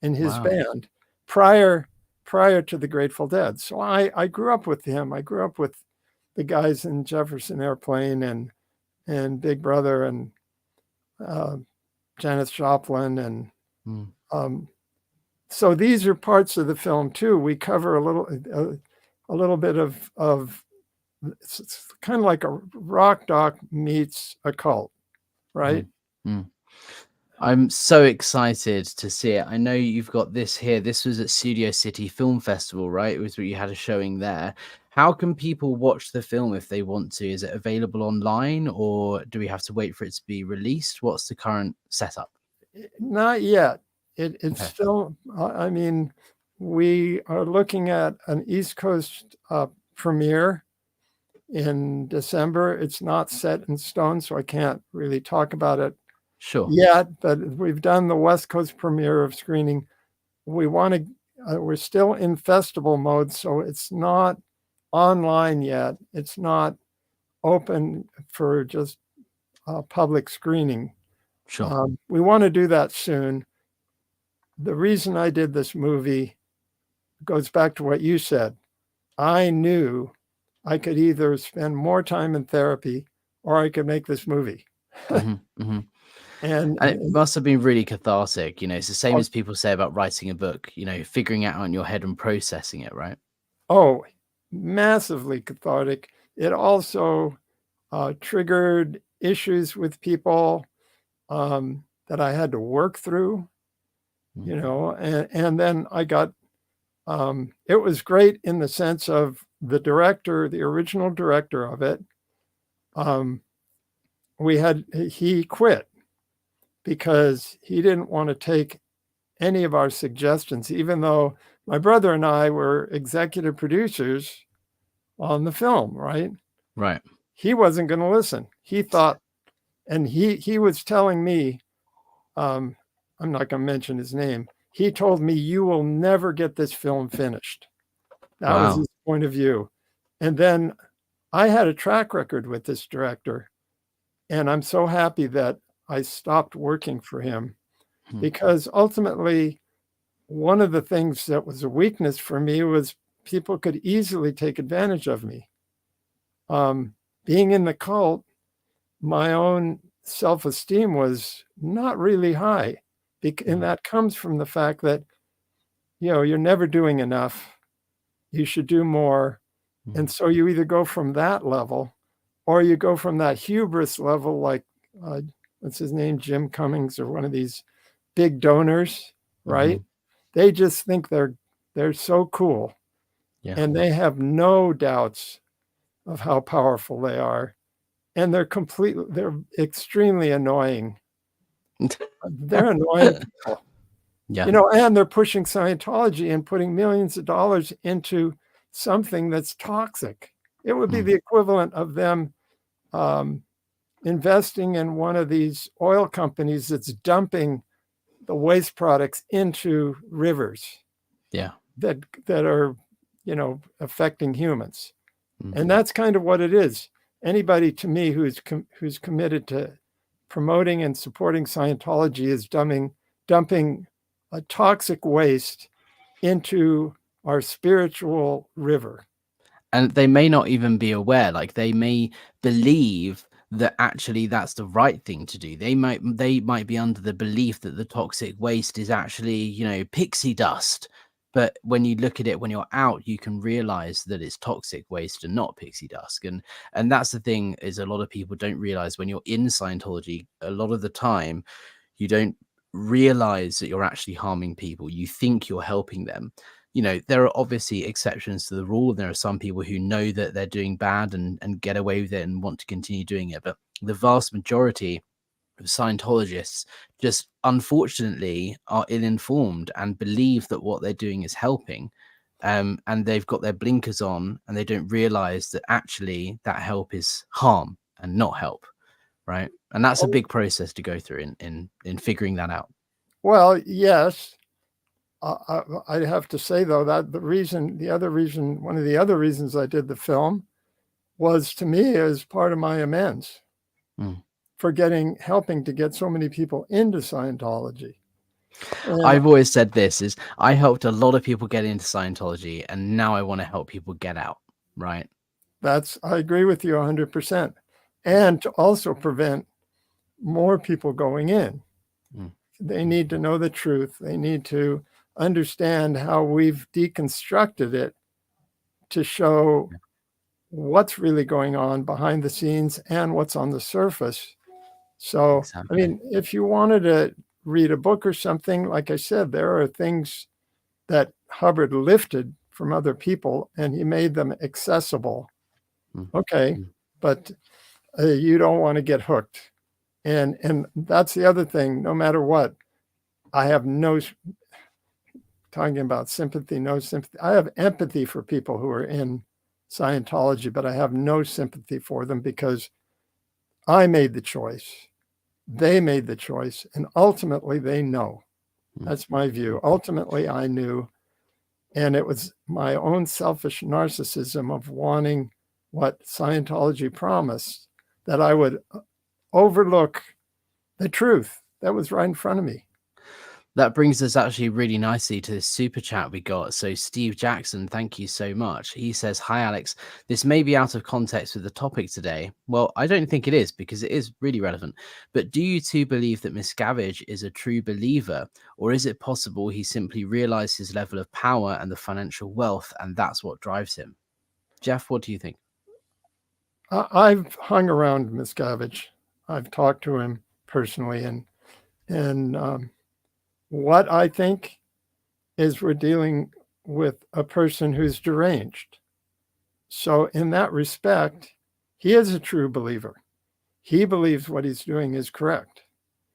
in his band prior to the Grateful Dead. So I grew up with him. I grew up with the guys in Jefferson Airplane and Big Brother and Janis Joplin. And so these are parts of the film too. We cover a little bit of it's kind of like a rock doc meets a cult, right? I'm so excited to see it. I know you've got this here. This was at Studio City Film Festival, right? It was where you had a showing there. How can people watch the film if they want to? Is it available online, or do we have to wait for it to be released? What's the current setup? Not yet. It's still, I mean, we are looking at an East Coast premiere in December. It's not set in stone, so I can't really talk about it yet, but we've done the West Coast premiere of screening. We're still in festival mode, so it's not online yet. It's not open for just public screening. We want to do that soon. The reason I did this movie goes back to what you said. I knew I could either spend more time in therapy or I could make this movie. And it must have been really cathartic. It's the same as people say about writing a book, figuring it out in your head and processing it, right? Oh, massively cathartic. It also triggered issues with people that I had to work through, and then I got, it was great in the sense of the original director of it. He quit because he didn't want to take any of our suggestions, even though my brother and I were executive producers on the film, right? Right. He wasn't going to listen. He thought, and he was telling me, I'm not going to mention his name. He told me, you will never get this film finished. That was his point of view. And then I had a track record with this director, and I'm so happy that I stopped working for him, because ultimately one of the things that was a weakness for me was people could easily take advantage of me. Being in the cult, my own self-esteem was not really high. And that comes from the fact that, you're never doing enough. You should do more. And so you either go from that level or you go from that hubris level, like, what's his name, Jim Cummings, or one of these big donors, right? They just think they're so cool. And they have no doubts of how powerful they are. And they're extremely annoying. They're annoying people. And they're pushing Scientology and putting millions of dollars into something that's toxic. It would be the equivalent of them investing in one of these oil companies that's dumping the waste products into rivers that are, affecting humans. And that's kind of what it is. Anybody, to me, who's committed to promoting and supporting Scientology is dumping a toxic waste into our spiritual river. And they may not even be aware, like they may believe that actually that's the right thing to do. They might be under the belief that the toxic waste is actually, pixie dust. But when you look at it, when you're out, you can realize that it's toxic waste and not pixie dust. And that's the thing, is a lot of people don't realize when you're in Scientology, a lot of the time, you don't realize that you're actually harming people. You think you're helping them. There are obviously exceptions to the rule. There are some people who know that they're doing bad and get away with it and want to continue doing it. But the vast majority of Scientologists just unfortunately are ill-informed and believe that what they're doing is helping. And they've got their blinkers on and they don't realize that actually that help is harm and not help. Right. And that's a big process to go through in figuring that out. Well, yes. I have to say, though, that one of the other reasons I did the film was, to me, as part of my amends for helping to get so many people into Scientology. And I've always said this is I helped a lot of people get into Scientology, and now I want to help people get out. Right. I agree with you 100%. And to also prevent more people going in. They need to know the truth. They need to understand how we've deconstructed it to show what's really going on behind the scenes and what's on the surface. So, Exactly. I mean, if you wanted to read a book or something, like I said, there are things that Hubbard lifted from other people and he made them accessible. Okay, but you don't want to get hooked. And that's the other thing. No matter what, I have talking about sympathy, no sympathy. I have empathy for people who are in Scientology, but I have no sympathy for them because I made the choice. They made the choice, and ultimately they know. That's my view. Ultimately, I knew, and it was my own selfish narcissism of wanting what Scientology promised, that I would overlook the truth that was right in front of me. That brings us actually really nicely to this super chat we got. So Steve Jackson, thank you so much. He says, "Hi Alex, this may be out of context with the topic today." Well, I don't think it is, because it is really relevant. But do you two believe that Miscavige is a true believer, or is it possible he simply realized his level of power and the financial wealth, and that's what drives him? Geoff, what do you think? I've hung around Miscavige. I've talked to him personally, and what I think is we're dealing with a person who's deranged. So in that respect, he is a true believer. He believes what he's doing is correct.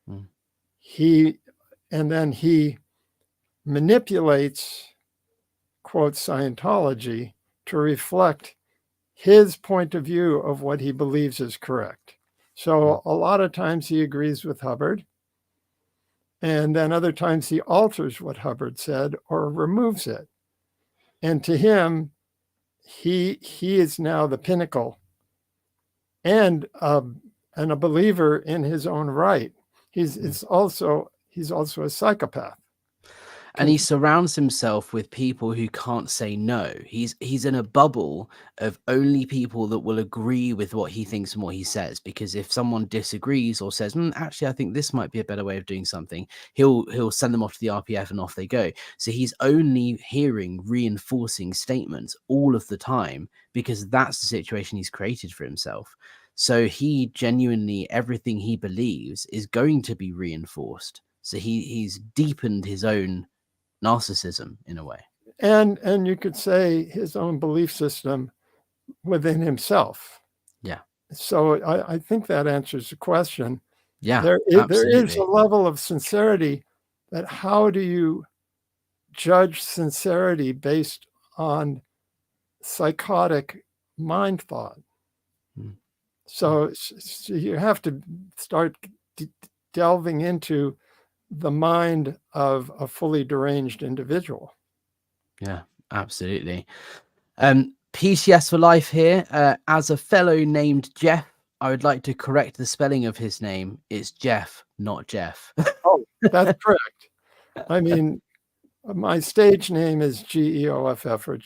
And then he manipulates, quote, Scientology to reflect his point of view of what he believes is correct. So a lot of times he agrees with Hubbard, and then other times he alters what Hubbard said or removes it. And to him, he is now the pinnacle and a believer in his own right. He's also a psychopath. And he surrounds himself with people who can't say no. He's in a bubble of only people that will agree with what he thinks and what he says. Because if someone disagrees or says, actually, I think this might be a better way of doing something, he'll send them off to the RPF and off they go. So he's only hearing reinforcing statements all of the time, because that's the situation he's created for himself. So he genuinely, everything he believes is going to be reinforced. So he's deepened his own narcissism in a way, and you could say his own belief system within himself. So I think that answers the question. There is a level of sincerity, but how do you judge sincerity based on psychotic mind thought. Mm. So you have to start delving into the mind of a fully deranged individual. Yeah, absolutely. PCS for life here. As a fellow named Geoff, I would like to correct the spelling of his name. It's Geoff, not Jeff. Oh, that's correct. I mean, my stage name is Geoff, and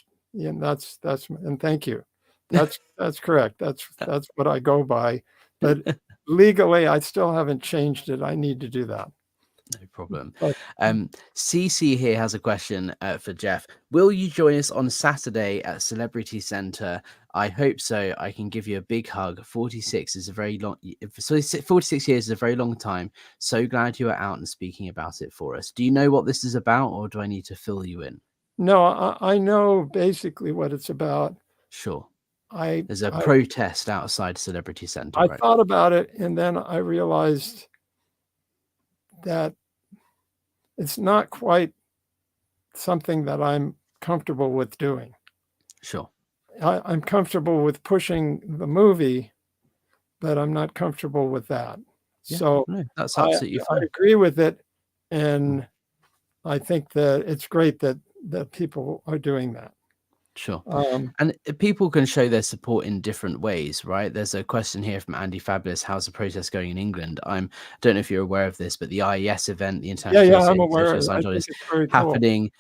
and thank you. That's correct. That's what I go by. But legally, I still haven't changed it. I need to do that. No problem. But CC here has a question for Geoff. Will you join us on Saturday at Celebrity Centre? I hope so. I can give you a big hug. 46 is a very long. 46 years is a very long time. So glad you are out and speaking about it for us. Do you know what this is about, or do I need to fill you in? no, I know basically what it's about. Sure. I There's a protest outside Celebrity Centre, I right? thought about it, and then I realized that it's not quite something that I'm comfortable with doing. Sure. I'm comfortable with pushing the movie, but I'm not comfortable with that. Yeah, So no, that's I absolutely fine. agree with it, and I think that it's great that people are doing that. Sure. And people can show their support in different ways, right? There's a question here from Andy Fabulous. How's the protest going in England? I don't know if you're aware of this, but the IES event, the International I'm Association aware. of I Scientology, think is it's very cool. happening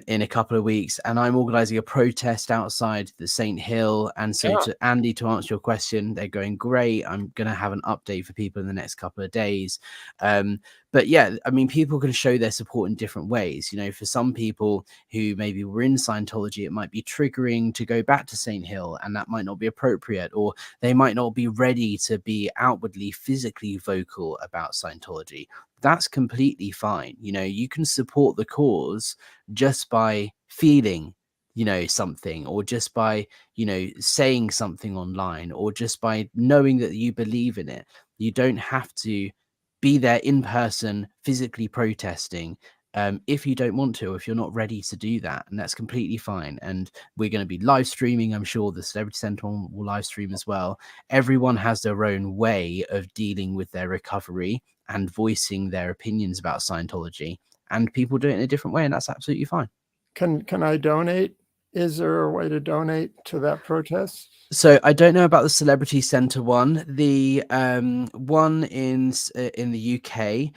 in a couple of weeks, and I'm organizing a protest outside the St. Hill. And so to Andy, to answer your question, they're going great. I'm going to have an update for people in the next couple of days. But yeah, I mean, people can show their support in different ways. You know, for some people who maybe were in Scientology, it might be triggering to go back to St. Hill, and that might not be appropriate, or they might not be ready to be outwardly, physically vocal about Scientology. That's completely fine. You know, you can support the cause just by feeling, you know, something, or just by, you know, saying something online, or just by knowing that you believe in it. You don't have to be there in person, physically protesting, if you don't want to, or if you're not ready to do that. And that's completely fine. And we're going to be live streaming. I'm sure the Celebrity Centre will live stream as well. Everyone has their own way of dealing with their recovery and voicing their opinions about Scientology. And people do it in a different way, and that's absolutely fine. Can I donate? Is there a way to donate to that protest? So I don't know about the Celebrity Centre one. The one in the UK,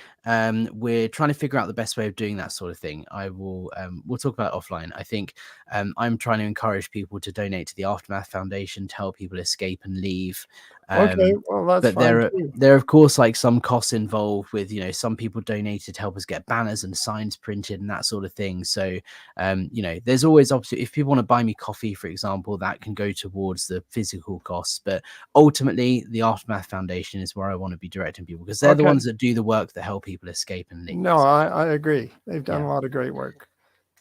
we're trying to figure out the best way of doing that sort of thing. I will we'll talk about it offline. I think I'm trying to encourage people to donate to the Aftermath Foundation to help people escape and leave. Okay, well, that's But fine too. there are of course like some costs involved with, you know, some people donated to help us get banners and signs printed and that sort of thing. So you know, there's always obviously, if people want to buy me coffee, for example, that can go towards the physical costs. But ultimately, the Aftermath Foundation is where I want to be directing people, because they're the ones that do the work that help people escape and leave. No, I agree. They've done a lot of great work.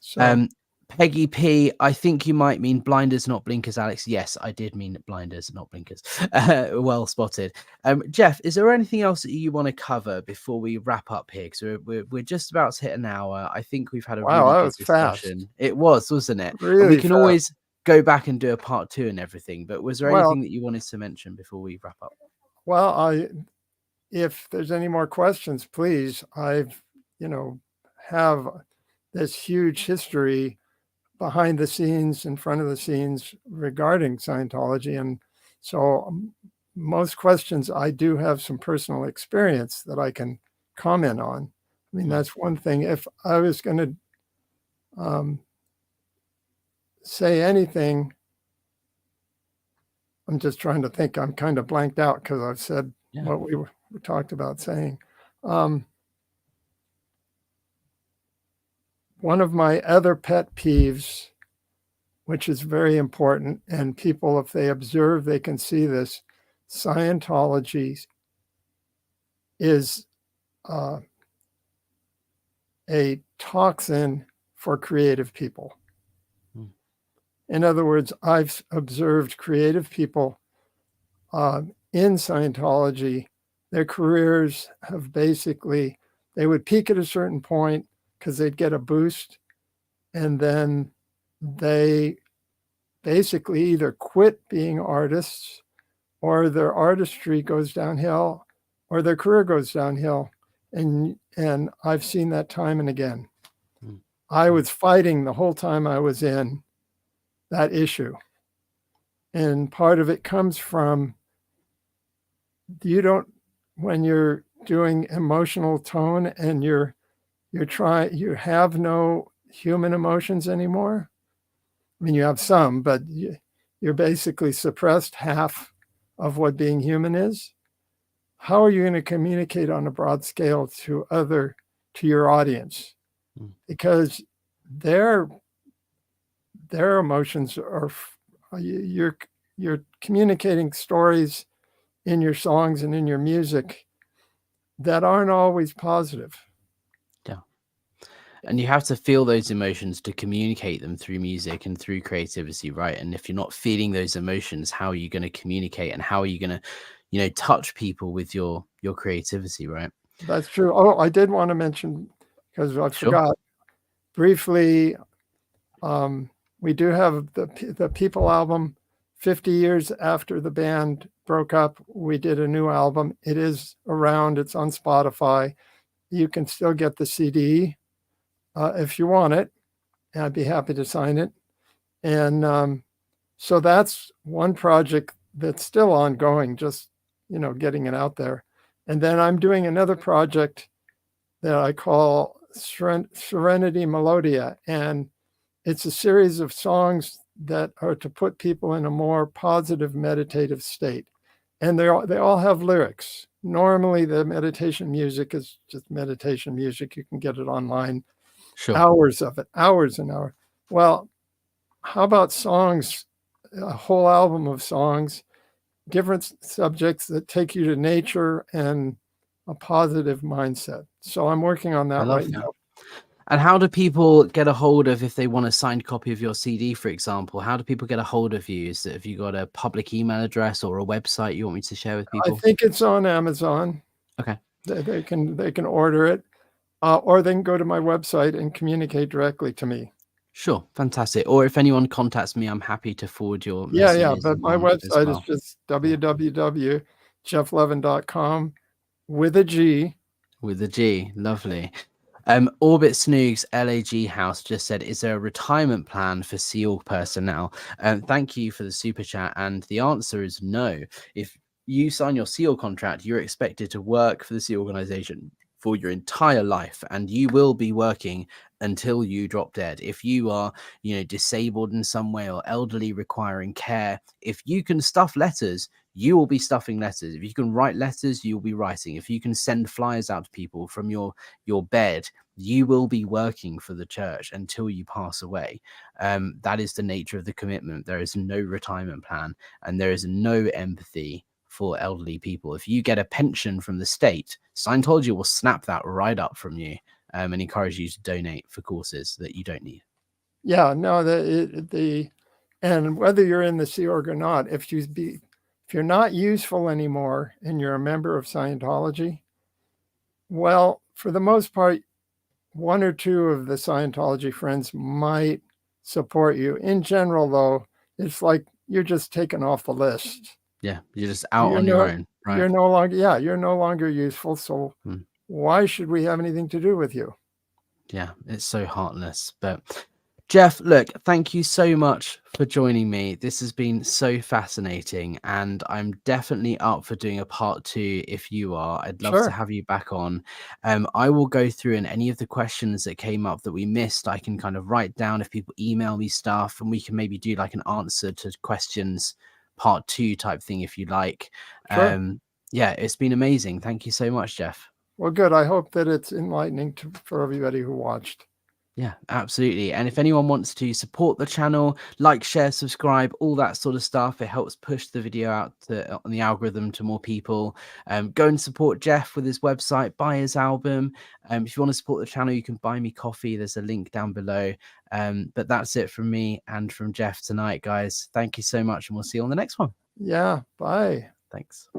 So Peggy P, I think you might mean blinders, not blinkers, Alex. Yes, I did mean blinders, not blinkers. Well spotted. Geoff, is there anything else that you want to cover before we wrap up here? Because we're just about to hit an hour. I think we've had a really good discussion. Fast. It was, wasn't it? Really and we can fast. always go back and do a part 2 and everything. But was there anything that you wanted to mention before we wrap up? Well, if there's any more questions, please. I've, have this huge history behind the scenes, in front of the scenes regarding Scientology. And so most questions, I do have some personal experience that I can comment on. I mean, that's one thing. If I was going to say anything, I'm just trying to think. I'm kind of blanked out because I've said what we talked about saying. One of my other pet peeves, which is very important, and people, if they observe, they can see this, Scientology is a toxin for creative people. In other words, I've observed creative people in Scientology, their careers have basically, they would peak at a certain point because they'd get a boost, and then they basically either quit being artists, or their artistry goes downhill, or their career goes downhill. And I've seen that time and again. I was fighting the whole time I was in that issue. And part of it comes from when you're doing emotional tone and you have no human emotions anymore. I mean, you have some, but you're basically suppressed half of what being human is. How are you going to communicate on a broad scale to your audience? Because their emotions are, you're communicating stories in your songs and in your music that aren't always positive. Yeah. And you have to feel those emotions to communicate them through music and through creativity, right? And if you're not feeling those emotions, how are you going to communicate, and how are you going to, touch people with your creativity, right? That's true. Oh, I did want to mention, because I forgot briefly, we do have the People album. 50 years after the band broke up, we did a new album. It is around. It's on Spotify. You can still get the CD if you want it. I'd be happy to sign it. And so that's one project that's still ongoing, just, getting it out there. And then I'm doing another project that I call Serenity Melodia. And it's a series of songs that are to put people in a more positive meditative state. And they all have lyrics. Normally the meditation music is just meditation music. You can get it online. Sure. Hours of it, hours and hours. Well, how about songs, a whole album of songs, different subjects that take you to nature and a positive mindset. So I'm working on that right now. And how do people get a hold of, if they want a signed copy of your CD, for example, how do people get a hold of you? Have you got a public email address or a website you want me to share with people? I think it's on Amazon. Okay. They can order it, or they can go to my website and communicate directly to me. Sure. Fantastic. Or if anyone contacts me, I'm happy to forward your messages. Yeah, but my website is just www.geofflevin.com with a G. With a G. Lovely. Orbit Snoogs LAG House just said, is there a retirement plan for SEAL personnel? Thank you for the super chat. And the answer is no. If you sign your SEAL contract, you're expected to work for the SEAL organization for your entire life, and you will be working until you drop dead. If you are, disabled in some way or elderly requiring care, if you can stuff letters, you will be stuffing letters. If you can write letters, you'll be writing. If you can send flyers out to people from your bed, you will be working for the church until you pass away. That is the nature of the commitment. There is no retirement plan, and there is no empathy for elderly people. If you get a pension from the state, Scientology will snap that right up from you and encourage you to donate for courses that you don't need. Yeah, no, and whether you're in the Sea Org or not, if you're not useful anymore and you're a member of Scientology, well, for the most part, one or two of the Scientology friends might support you. In general, though, it's like you're just taken off the list. Yeah, you're just out on your own, right? You're no longer useful. So why should we have anything to do with you? Yeah, it's so heartless. But Geoff, look, thank you so much for joining me. This has been so fascinating, and I'm definitely up for doing a part 2 if you are. I'd love to have you back on. I will go through, and any of the questions that came up that we missed, I can kind of write down if people email me stuff, and we can maybe do like an answer to questions part 2 type thing if you like. Yeah, it's been amazing. Thank you so much, Geoff. Well, good. I hope that it's enlightening for everybody who watched. Yeah, absolutely. And if anyone wants to support the channel, like, share, subscribe, all that sort of stuff, it helps push the video out on the algorithm to more people. Go and support Geoff with his website, buy his album. If you want to support the channel, you can buy me coffee. There's a link down below. But that's it from me and from Geoff tonight, guys. Thank you so much, and we'll see you on the next one. Yeah, bye. Thanks.